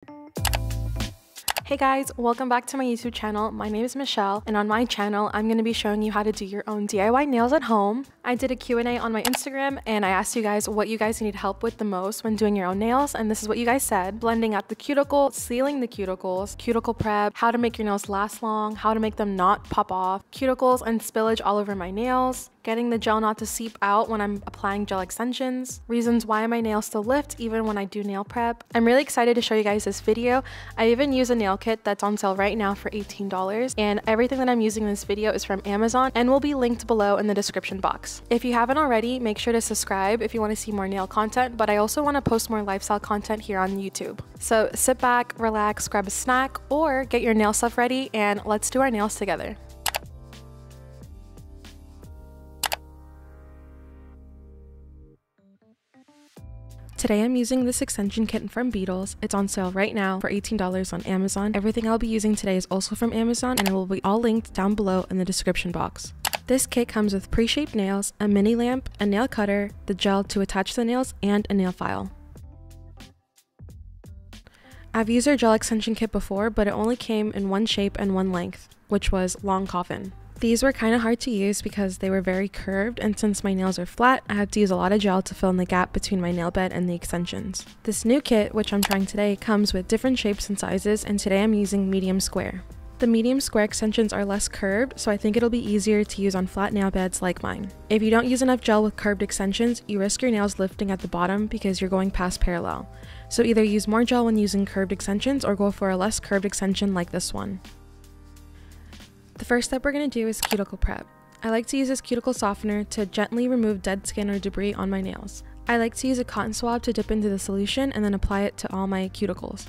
Hey guys, welcome back to my YouTube channel. My name is Michelle, and on my channel, I'm going to be showing you how to do your own DIY nails at home. I did a Q&A on my Instagram, and I asked you guys what you guys need help with the most when doing your own nails, and this is what you guys said. Blending out the cuticle, sealing the cuticles, cuticle prep, how to make your nails last long, how to make them not pop off, cuticles and spillage all over my nails, getting the gel not to seep out when I'm applying gel extensions, reasons why my nails still lift even when I do nail prep. I'm really excited to show you guys this video. I even use a nail kit that's on sale right now for $18, and everything that I'm using in this video is from Amazon and will be linked below in the description box. If you haven't already, make sure to subscribe if you want to see more nail content, but I also want to post more lifestyle content here on YouTube. So sit back, relax, grab a snack, or get your nail stuff ready, and let's do our nails together. Today I'm using this extension kit from Beetles. It's on sale right now for $18 on Amazon. Everything I'll be using today is also from Amazon, and it will be all linked down below in the description box. This kit comes with pre-shaped nails, a mini lamp, a nail cutter, the gel to attach the nails, and a nail file. I've used our gel extension kit before, but it only came in one shape and one length, which was long coffin. These were kind of hard to use because they were very curved, and since my nails are flat, I had to use a lot of gel to fill in the gap between my nail bed and the extensions. This new kit, which I'm trying today, comes with different shapes and sizes, and today I'm using medium square. The medium square extensions are less curved, so I think it'll be easier to use on flat nail beds like mine. If you don't use enough gel with curved extensions, you risk your nails lifting at the bottom because you're going past parallel. So either use more gel when using curved extensions or go for a less curved extension like this one. The first step we're going to do is cuticle prep. I like to use this cuticle softener to gently remove dead skin or debris on my nails. I like to use a cotton swab to dip into the solution and then apply it to all my cuticles.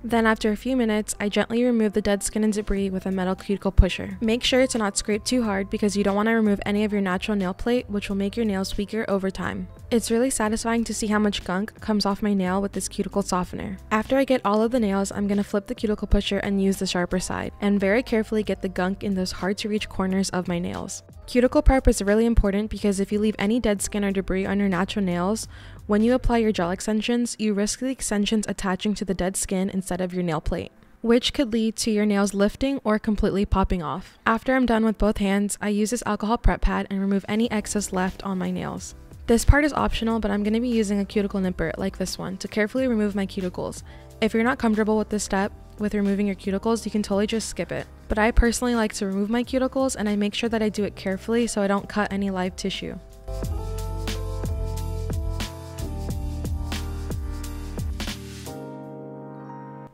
Then after a few minutes, I gently remove the dead skin and debris with a metal cuticle pusher. Make sure to not scrape too hard because you don't want to remove any of your natural nail plate, which will make your nails weaker over time. It's really satisfying to see how much gunk comes off my nail with this cuticle softener. After I get all of the nails, I'm going to flip the cuticle pusher and use the sharper side, and very carefully get the gunk in those hard to reach corners of my nails. Cuticle prep is really important because if you leave any dead skin or debris on your natural nails, when you apply your gel extensions, you risk the extensions attaching to the dead skin instead of your nail plate, which could lead to your nails lifting or completely popping off. After I'm done with both hands, I use this alcohol prep pad and remove any excess left on my nails. This part is optional, but I'm going to be using a cuticle nipper like this one to carefully remove my cuticles. If you're not comfortable with this step, with removing your cuticles, you can totally just skip it. But I personally like to remove my cuticles, and I make sure that I do it carefully so I don't cut any live tissue.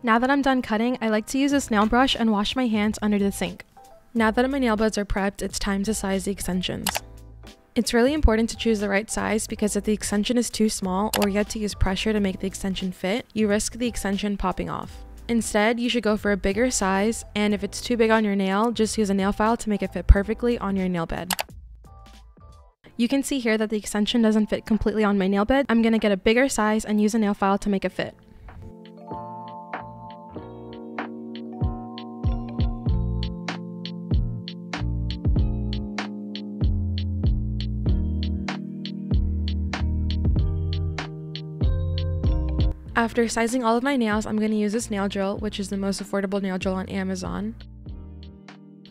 Now that I'm done cutting, I like to use this nail brush and wash my hands under the sink. Now that my nail beds are prepped, it's time to size the extensions. It's really important to choose the right size because if the extension is too small or you have to use pressure to make the extension fit, you risk the extension popping off. Instead, you should go for a bigger size, and if it's too big on your nail, just use a nail file to make it fit perfectly on your nail bed. You can see here that the extension doesn't fit completely on my nail bed. I'm going to get a bigger size and use a nail file to make it fit. After sizing all of my nails, I'm going to use this nail drill, which is the most affordable nail drill on Amazon.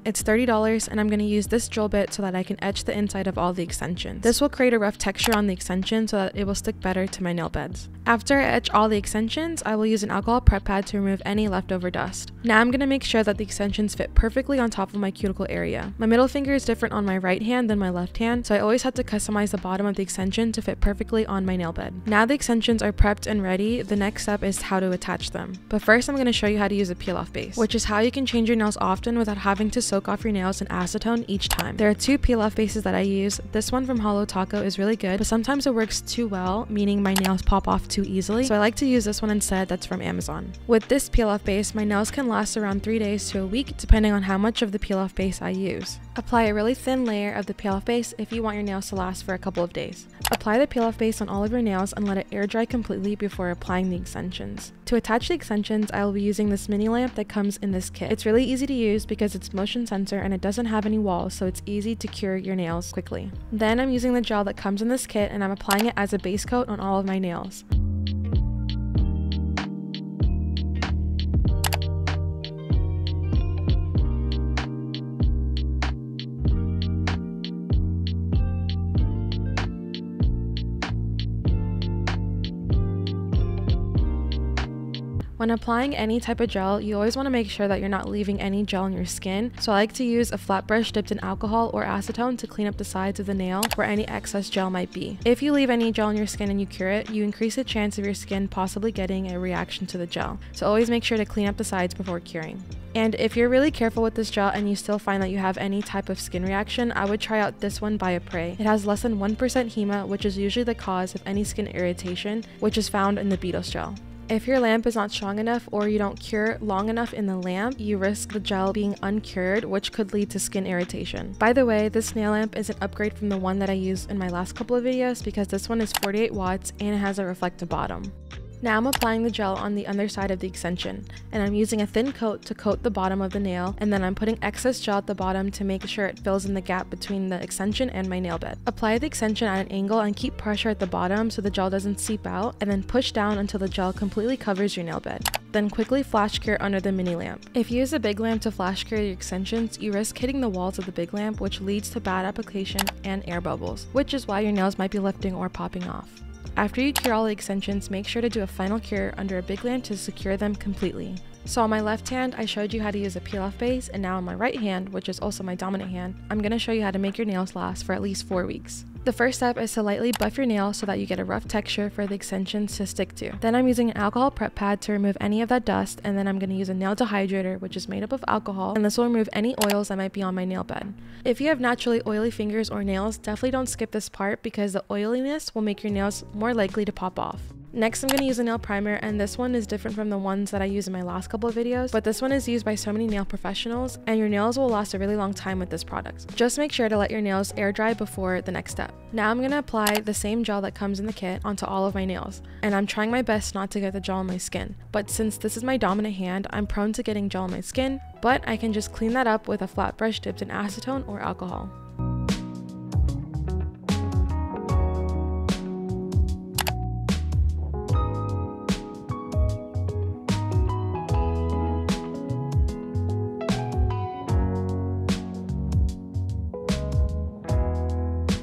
It's $30, and I'm going to use this drill bit so that I can etch the inside of all the extensions. This will create a rough texture on the extension so that it will stick better to my nail beds. After I etch all the extensions, I will use an alcohol prep pad to remove any leftover dust. Now I'm going to make sure that the extensions fit perfectly on top of my cuticle area. My middle finger is different on my right hand than my left hand, so I always have to customize the bottom of the extension to fit perfectly on my nail bed. Now the extensions are prepped and ready, the next step is how to attach them. But first I'm going to show you how to use a peel-off base, which is how you can change your nails often without having to soak off your nails in acetone each time. There are two peel-off bases that I use. This one from Hollow Taco is really good, but sometimes it works too well, meaning my nails pop off too easily, so I like to use this one instead that's from Amazon. With this peel-off base, my nails can last around 3 days to a week depending on how much of the peel-off base I use. Apply a really thin layer of the peel-off base if you want your nails to last for a couple of days. Apply the peel-off base on all of your nails and let it air dry completely before applying the extensions. To attach the extensions, I will be using this mini lamp that comes in this kit. It's really easy to use because it's motion sensor and it doesn't have any walls, so it's easy to cure your nails quickly. Then I'm using the gel that comes in this kit and I'm applying it as a base coat on all of my nails. When applying any type of gel, you always want to make sure that you're not leaving any gel on your skin, so I like to use a flat brush dipped in alcohol or acetone to clean up the sides of the nail where any excess gel might be. If you leave any gel on your skin and you cure it, you increase the chance of your skin possibly getting a reaction to the gel, so always make sure to clean up the sides before curing. And if you're really careful with this gel and you still find that you have any type of skin reaction, I would try out this one by Apres. It has less than 1% HEMA, which is usually the cause of any skin irritation, which is found in the Beetles gel. If your lamp is not strong enough or you don't cure long enough in the lamp, you risk the gel being uncured, which could lead to skin irritation. By the way, this nail lamp is an upgrade from the one that I used in my last couple of videos because this one is 48 watts and it has a reflective bottom. Now I'm applying the gel on the underside of the extension, and I'm using a thin coat to coat the bottom of the nail, and then I'm putting excess gel at the bottom to make sure it fills in the gap between the extension and my nail bed. Apply the extension at an angle and keep pressure at the bottom so the gel doesn't seep out, and then push down until the gel completely covers your nail bed. Then quickly flash cure under the mini lamp. If you use a big lamp to flash cure your extensions, you risk hitting the walls of the big lamp, which leads to bad application and air bubbles, which is why your nails might be lifting or popping off. After you cure all the extensions, make sure to do a final cure under a big lamp to secure them completely. So on my left hand, I showed you how to use a peel-off base, and now on my right hand, which is also my dominant hand, I'm going to show you how to make your nails last for at least 4 weeks. The first step is to lightly buff your nail so that you get a rough texture for the extensions to stick to. Then I'm using an alcohol prep pad to remove any of that dust, and then I'm going to use a nail dehydrator, which is made up of alcohol, and this will remove any oils that might be on my nail bed. If you have naturally oily fingers or nails, definitely don't skip this part because the oiliness will make your nails more likely to pop off. Next, I'm going to use a nail primer, and this one is different from the ones that I used in my last couple of videos, but this one is used by so many nail professionals, and your nails will last a really long time with this product. Just make sure to let your nails air dry before the next step. Now I'm going to apply the same gel that comes in the kit onto all of my nails, and I'm trying my best not to get the gel on my skin, but since this is my dominant hand, I'm prone to getting gel on my skin, but I can just clean that up with a flat brush dipped in acetone or alcohol.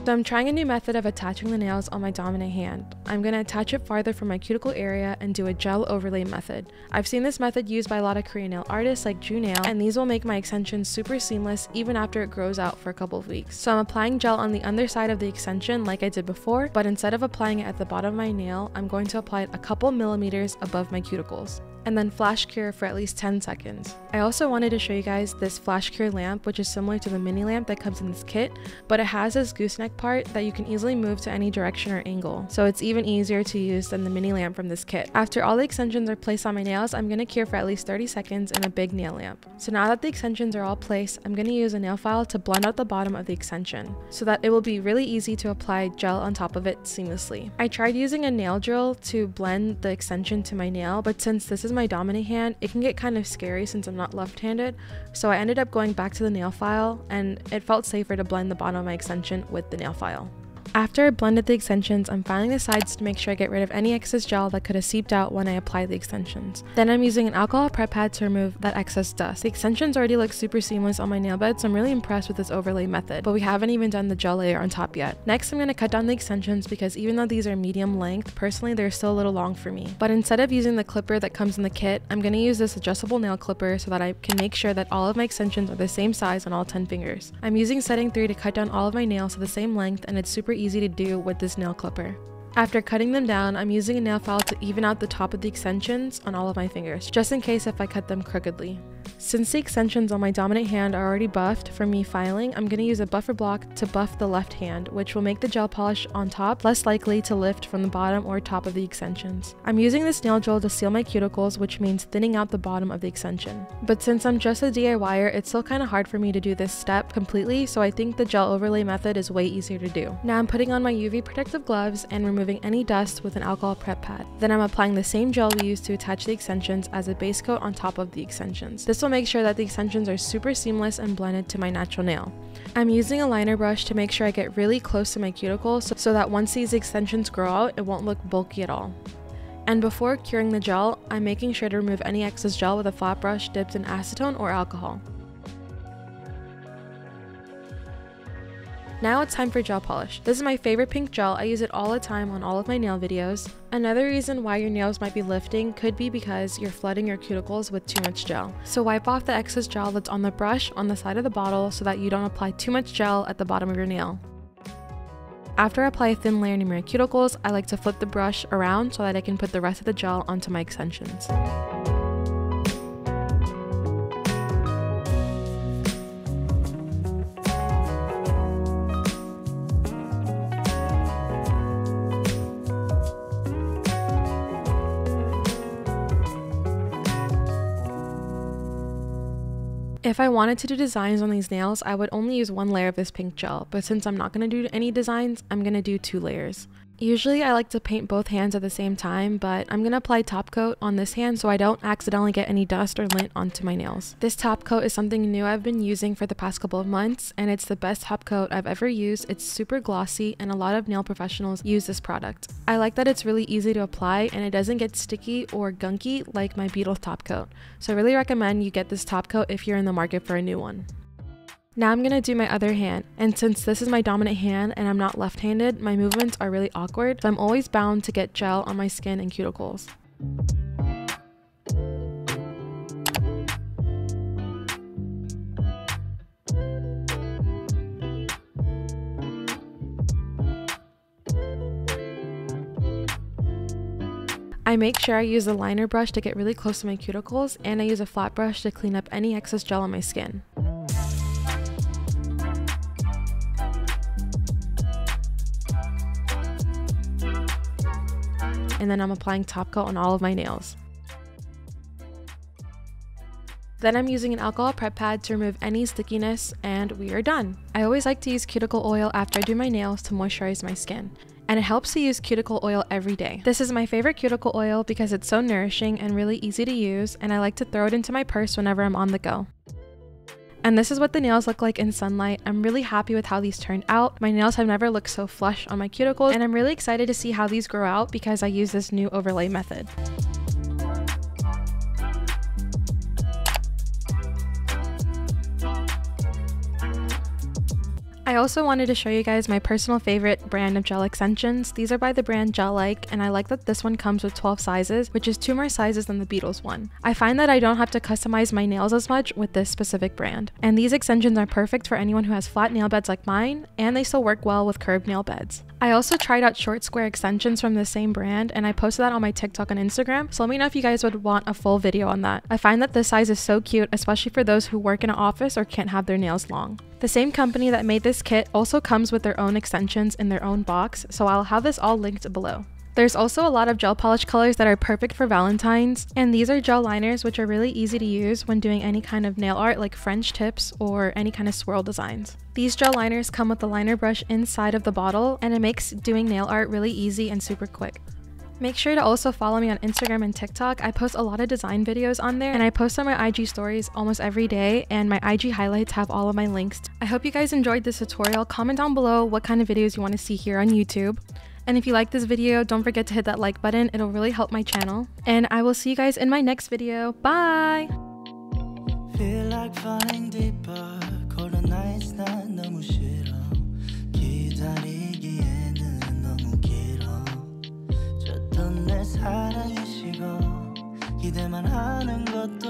So I'm trying a new method of attaching the nails on my dominant hand. I'm going to attach it farther from my cuticle area and do a gel overlay method. I've seen this method used by a lot of Korean nail artists like Ju Nail, and these will make my extensions super seamless even after it grows out for a couple of weeks. So I'm applying gel on the underside of the extension like I did before, but instead of applying it at the bottom of my nail, I'm going to apply it a couple millimeters above my cuticles, and then flash cure for at least 10 seconds. I also wanted to show you guys this flash cure lamp, which is similar to the mini lamp that comes in this kit, but it has this gooseneck part that you can easily move to any direction or angle, so it's even easier to use than the mini lamp from this kit. After all the extensions are placed on my nails, I'm going to cure for at least 30 seconds in a big nail lamp. So now that the extensions are all placed, I'm going to use a nail file to blend out the bottom of the extension, so that it will be really easy to apply gel on top of it seamlessly. I tried using a nail drill to blend the extension to my nail, but since this is my dominant hand, it can get kind of scary since I'm not left-handed, so I ended up going back to the nail file, and it felt safer to blend the bottom of my extension with the nail file. After I blended the extensions, I'm filing the sides to make sure I get rid of any excess gel that could have seeped out when I applied the extensions. Then I'm using an alcohol prep pad to remove that excess dust. The extensions already look super seamless on my nail bed, so I'm really impressed with this overlay method, but we haven't even done the gel layer on top yet. Next, I'm going to cut down the extensions because even though these are medium length, personally they're still a little long for me. But instead of using the clipper that comes in the kit, I'm going to use this adjustable nail clipper so that I can make sure that all of my extensions are the same size on all 10 fingers. I'm using setting 3 to cut down all of my nails to the same length, and it's super easy to do with this nail clipper. After cutting them down, I'm using a nail file to even out the top of the extensions on all of my fingers, just in case if I cut them crookedly. Since the extensions on my dominant hand are already buffed from me filing, I'm going to use a buffer block to buff the left hand, which will make the gel polish on top less likely to lift from the bottom or top of the extensions. I'm using this nail drill to seal my cuticles, which means thinning out the bottom of the extension. But since I'm just a DIYer, it's still kind of hard for me to do this step completely, so I think the gel overlay method is way easier to do. Now I'm putting on my UV protective gloves and removing any dust with an alcohol prep pad. Then I'm applying the same gel we used to attach the extensions as a base coat on top of the extensions. This will make sure that the extensions are super seamless and blended to my natural nail. I'm using a liner brush to make sure I get really close to my cuticles so that once these extensions grow out, it won't look bulky at all. And before curing the gel, I'm making sure to remove any excess gel with a flat brush dipped in acetone or alcohol. Now it's time for gel polish. This is my favorite pink gel. I use it all the time on all of my nail videos. Another reason why your nails might be lifting could be because you're flooding your cuticles with too much gel. So wipe off the excess gel that's on the brush on the side of the bottle so that you don't apply too much gel at the bottom of your nail. After I apply a thin layer near my cuticles, I like to flip the brush around so that I can put the rest of the gel onto my extensions. If I wanted to do designs on these nails, I would only use one layer of this pink gel, but since I'm not going to do any designs, I'm going to do 2 layers. Usually I like to paint both hands at the same time, but I'm going to apply top coat on this hand so I don't accidentally get any dust or lint onto my nails. This top coat is something new I've been using for the past couple of months, and it's the best top coat I've ever used. It's super glossy and a lot of nail professionals use this product. I like that it's really easy to apply and it doesn't get sticky or gunky like my Beetle top coat. So I really recommend you get this top coat if you're in the market for a new one. Now I'm going to do my other hand, and since this is my dominant hand and I'm not left-handed, my movements are really awkward, so I'm always bound to get gel on my skin and cuticles. I make sure I use the liner brush to get really close to my cuticles, and I use a flat brush to clean up any excess gel on my skin. And then I'm applying top coat on all of my nails. Then I'm using an alcohol prep pad to remove any stickiness, and we are done. I always like to use cuticle oil after I do my nails to moisturize my skin. And it helps to use cuticle oil every day. This is my favorite cuticle oil because it's so nourishing and really easy to use, and I like to throw it into my purse whenever I'm on the go. And this is what the nails look like in sunlight. I'm really happy with how these turned out. My nails have never looked so flush on my cuticles, and I'm really excited to see how these grow out because I use this new overlay method. I also wanted to show you guys my personal favorite brand of gel extensions. These are by the brand Gel-like, and I like that this one comes with 12 sizes, which is 2 more sizes than the Beetles one. I find that I don't have to customize my nails as much with this specific brand. And these extensions are perfect for anyone who has flat nail beds like mine, and they still work well with curved nail beds. I also tried out short square extensions from the same brand, and I posted that on my TikTok and Instagram, so let me know if you guys would want a full video on that. I find that this size is so cute, especially for those who work in an office or can't have their nails long. The same company that made this kit also comes with their own extensions in their own box, so I'll have this all linked below. There's also a lot of gel polish colors that are perfect for Valentine's, and these are gel liners which are really easy to use when doing any kind of nail art like French tips or any kind of swirl designs. These gel liners come with the liner brush inside of the bottle, and it makes doing nail art really easy and super quick. Make sure to also follow me on Instagram and TikTok. I post a lot of design videos on there, and I post on my IG stories almost every day, and my IG highlights have all of my links. I hope you guys enjoyed this tutorial. Comment down below what kind of videos you want to see here on YouTube. And if you like this video, don't forget to hit that like button. It'll really help my channel. And I will see you guys in my next video. Bye! Feel like falling deeper. Cold nights 난 너무 싫어. 기다리기에는 너무 길어. 줬던 내 사랑이 식어. 기대만 하는 것도